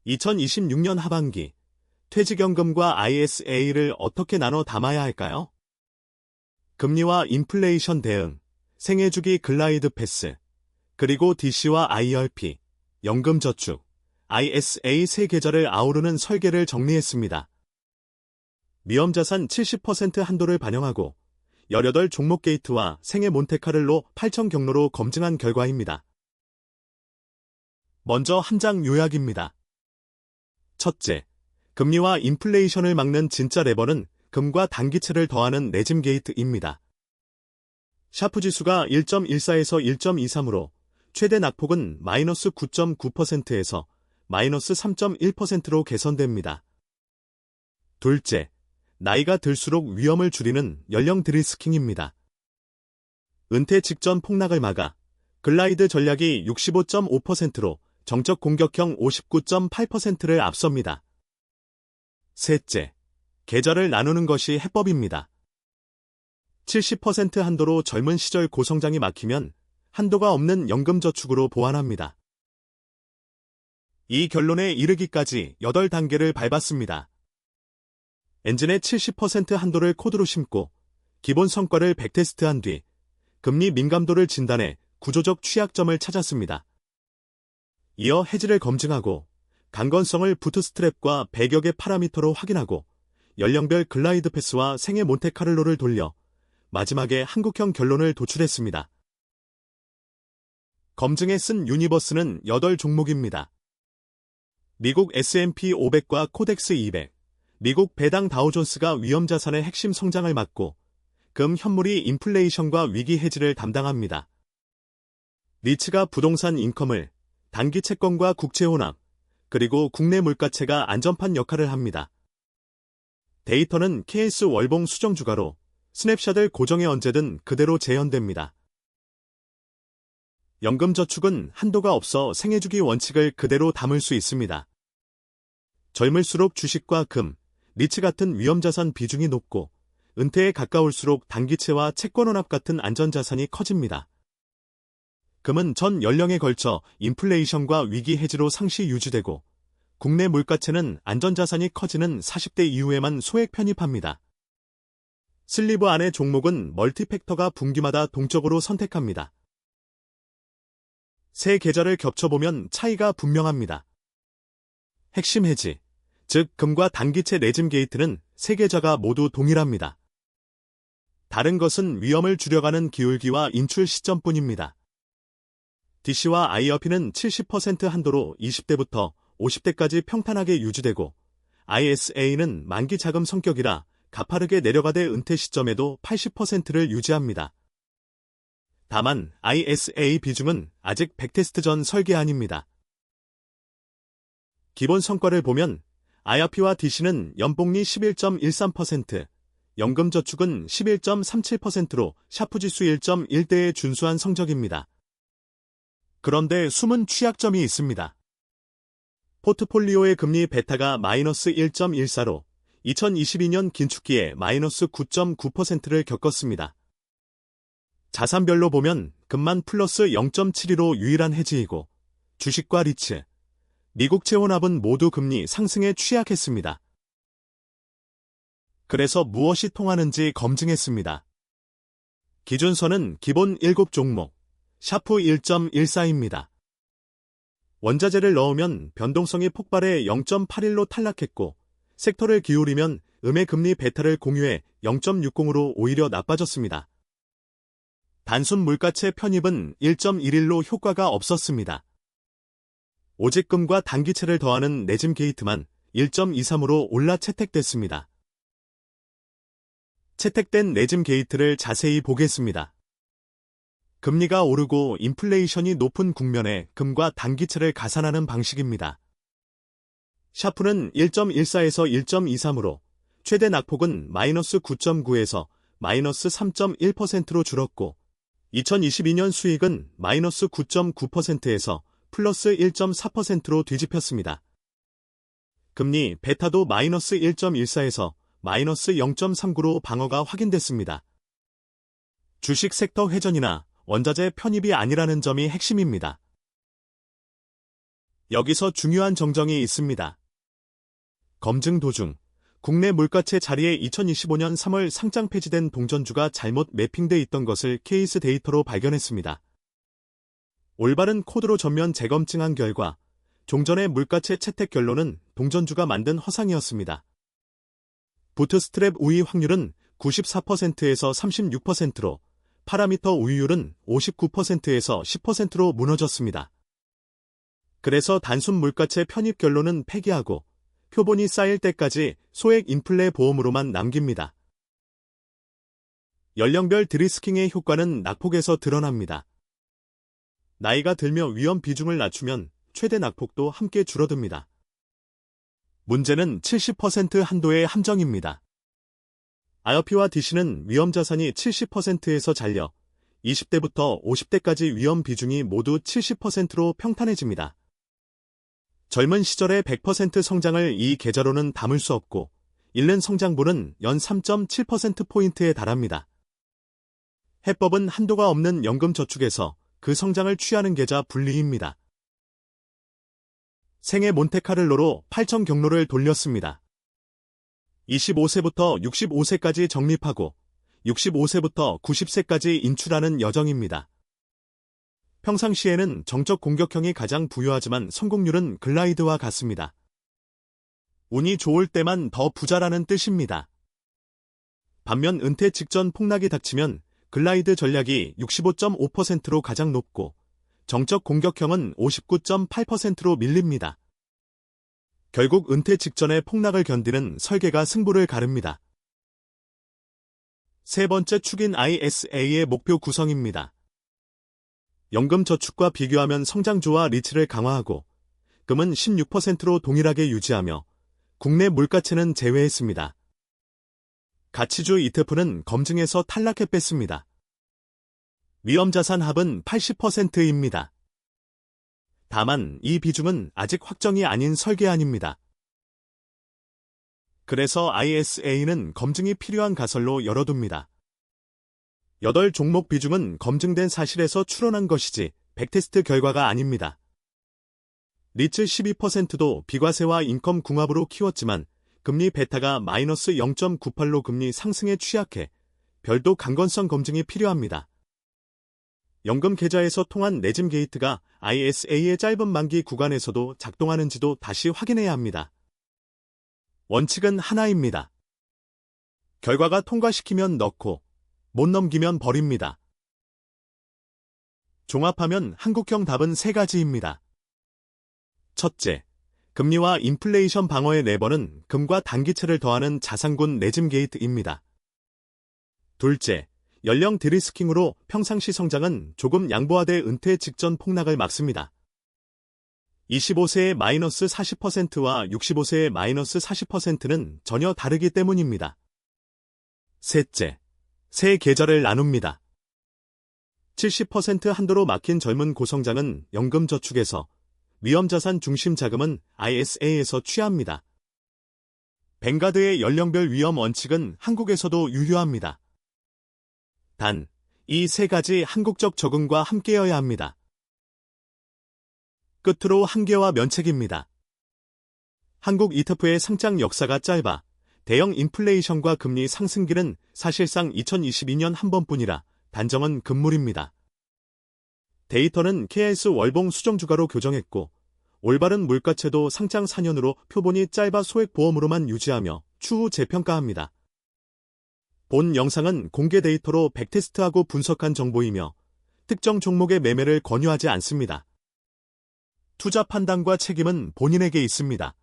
2026년 하반기 퇴직연금과 ISA를 어떻게 나눠 담아야 할까요? 금리와 인플레이션 대응, 생애주기 글라이드 패스, 그리고 DC와 IRP, 연금저축, ISA 세 계좌를 아우르는 설계를 정리했습니다. 위험자산 70% 한도를 반영하고 18 종목 게이트와 생애 몬테카를로 8천 경로로 검증한 결과입니다. 먼저 한 장 요약입니다. 첫째, 금리와 인플레이션을 막는 진짜 레버는 금과 단기채를 더하는 레짐 게이트입니다. 샤프 지수가 1.14에서 1.23으로 최대 낙폭은 마이너스 9.9%에서 마이너스 3.1%로 개선됩니다. 둘째, 나이가 들수록 위험을 줄이는 연령 드리스킹입니다. 은퇴 직전 폭락을 막아 글라이드 전략이 65.5%로 정적 공격형 59.8%를 앞섭니다. 셋째, 계좌를 나누는 것이 해법입니다. 70% 한도로 젊은 시절 고성장이 막히면 한도가 없는 연금저축으로 보완합니다. 이 결론에 이르기까지 8단계를 밟았습니다. 엔진의 70% 한도를 코드로 심고 기본 성과를 백테스트한 뒤 금리 민감도를 진단해 구조적 취약점을 찾았습니다. 이어 해지를 검증하고 강건성을 부트스트랩과 100여 개 파라미터로 확인하고 연령별 글라이드 패스와 생애 몬테카를로를 돌려 마지막에 한국형 결론을 도출했습니다. 검증에 쓴 유니버스는 8종목입니다. 미국 S&P 500과 코덱스 200, 미국 배당 다우존스가 위험자산의 핵심 성장을 막고 금 현물이 인플레이션과 위기 해지를 담당합니다. 리츠가 부동산 인컴을, 단기 채권과 국채 혼합, 그리고 국내 물가채가 안전판 역할을 합니다. 데이터는 KS 월봉 수정 주가로 스냅샷을 고정해 언제든 그대로 재현됩니다. 연금저축은 한도가 없어 생애주기 원칙을 그대로 담을 수 있습니다. 젊을수록 주식과 금, 리츠 같은 위험자산 비중이 높고 은퇴에 가까울수록 단기채와 채권혼합 같은 안전자산이 커집니다. 금은 전 연령에 걸쳐 인플레이션과 위기 해지로 상시 유지되고 국내 물가채는 안전자산이 커지는 40대 이후에만 소액 편입합니다. 슬리브 안의 종목은 멀티팩터가 분기마다 동적으로 선택합니다. 세 계좌를 겹쳐보면 차이가 분명합니다. 핵심 해지, 즉 금과 단기채 레짐 게이트는 세 계좌가 모두 동일합니다. 다른 것은 위험을 줄여가는 기울기와 인출 시점뿐입니다. DC와 IRP는 70% 한도로 20대부터 50대까지 평탄하게 유지되고 ISA는 만기 자금 성격이라 가파르게 내려가대 은퇴 시점에도 80%를 유지합니다. 다만 ISA 비중은 아직 백테스트 전 설계안입니다. 기본 성과를 보면 IRP와 DC는 연복리 11.13%, 연금저축은 11.37%로 샤프지수 1.1대에 준수한 성적입니다. 그런데 숨은 취약점이 있습니다. 포트폴리오의 금리 베타가 마이너스 1.14로 2022년 긴축기에 마이너스 9.9%를 겪었습니다. 자산별로 보면 금만 플러스 0.72로 유일한 해지이고 주식과 리츠, 미국 채혼합은 모두 금리 상승에 취약했습니다. 그래서 무엇이 통하는지 검증했습니다. 기준선은 기본 7종목, 샤프 1.14입니다. 원자재를 넣으면 변동성이 폭발해 0.81로 탈락했고 섹터를 기울이면 음의 금리 베타를 공유해 0.60으로 오히려 나빠졌습니다. 단순 물가채 편입은 1.11로 효과가 없었습니다. 오직 금과 단기채를 더하는 레짐 게이트만 1.23으로 올라 채택됐습니다. 채택된 레짐 게이트를 자세히 보겠습니다. 금리가 오르고 인플레이션이 높은 국면에 금과 단기채를 가산하는 방식입니다. 샤프는 1.14에서 1.23으로 최대 낙폭은 마이너스 9.9에서 마이너스 3.1%로 줄었고 2022년 수익은 마이너스 9.9%에서 플러스 1.4%로 뒤집혔습니다. 금리 베타도 마이너스 1.14에서 마이너스 0.39로 방어가 확인됐습니다. 주식 섹터 회전이나 원자재 편입이 아니라는 점이 핵심입니다. 여기서 중요한 정정이 있습니다. 검증 도중 국내 물가채 자리에 2025년 3월 상장 폐지된 동전주가 잘못 매핑돼 있던 것을 케이스 데이터로 발견했습니다. 올바른 코드로 전면 재검증한 결과 종전의 물가채 채택 결론은 동전주가 만든 허상이었습니다. 부트스트랩 우위 확률은 94%에서 36%로 파라미터 우위율은 59%에서 10%로 무너졌습니다. 그래서 단순 물가채 편입 결론은 폐기하고 표본이 쌓일 때까지 소액 인플레 보험으로만 남깁니다. 연령별 드리스킹의 효과는 낙폭에서 드러납니다. 나이가 들며 위험 비중을 낮추면 최대 낙폭도 함께 줄어듭니다. 문제는 70% 한도의 함정입니다. IRP와 DC는 위험자산이 70%에서 잘려 20대부터 50대까지 위험 비중이 모두 70%로 평탄해집니다. 젊은 시절의 100% 성장을 이 계좌로는 담을 수 없고 잃는 성장분은 연 3.7%포인트에 달합니다. 해법은 한도가 없는 연금저축에서 그 성장을 취하는 계좌 분리입니다. 생애 몬테카를로로 8천 경로를 돌렸습니다. 25세부터 65세까지 적립하고 65세부터 90세까지 인출하는 여정입니다. 평상시에는 정적 공격형이 가장 부유하지만 성공률은 글라이드와 같습니다. 운이 좋을 때만 더 부자라는 뜻입니다. 반면 은퇴 직전 폭락이 닥치면 글라이드 전략이 65.5%로 가장 높고 정적 공격형은 59.8%로 밀립니다. 결국 은퇴 직전의 폭락을 견디는 설계가 승부를 가릅니다. 세 번째 축인 ISA의 목표 구성입니다. 연금저축과 비교하면 성장주와 리츠를 강화하고 금은 16%로 동일하게 유지하며 국내 물가채는 제외했습니다. 가치주 ETF는 검증에서 탈락해 뺐습니다. 위험자산 합은 80%입니다. 다만 이 비중은 아직 확정이 아닌 설계안입니다. 그래서 ISA는 검증이 필요한 가설로 열어둡니다. 8종목 비중은 검증된 사실에서 추론한 것이지 백테스트 결과가 아닙니다. 리츠 12%도 비과세와 인컴 궁합으로 키웠지만 금리 베타가 마이너스 0.98로 금리 상승에 취약해 별도 강건성 검증이 필요합니다. 연금 계좌에서 통한 레짐 게이트가 ISA의 짧은 만기 구간에서도 작동하는지도 다시 확인해야 합니다. 원칙은 하나입니다. 결과가 통과시키면 넣고 못 넘기면 버립니다. 종합하면 한국형 답은 세 가지입니다. 첫째, 금리와 인플레이션 방어의 레버는 금과 단기채를 더하는 자산군 레짐 게이트입니다. 둘째, 연령 드리스킹으로 평상시 성장은 조금 양보하되 은퇴 직전 폭락을 막습니다. 25세의 마이너스 40%와 65세의 마이너스 40%는 전혀 다르기 때문입니다. 셋째, 세 계좌를 나눕니다. 70% 한도로 막힌 젊은 고성장은 연금저축에서, 위험자산 중심 자금은 ISA에서 취합니다. 뱅가드의 연령별 위험 원칙은 한국에서도 유효합니다. 단, 이 세 가지 한국적 적응과 함께여야 합니다. 끝으로 한계와 면책입니다. 한국 ETF의 상장 역사가 짧아 대형 인플레이션과 금리 상승기는 사실상 2022년 한 번뿐이라 단정은 금물입니다. 데이터는 KS 월봉 수정주가로 교정했고 올바른 물가채도 상장 4년으로 표본이 짧아 소액 보험으로만 유지하며 추후 재평가합니다. 본 영상은 공개 데이터로 백테스트하고 분석한 정보이며 특정 종목의 매매를 권유하지 않습니다. 투자 판단과 책임은 본인에게 있습니다.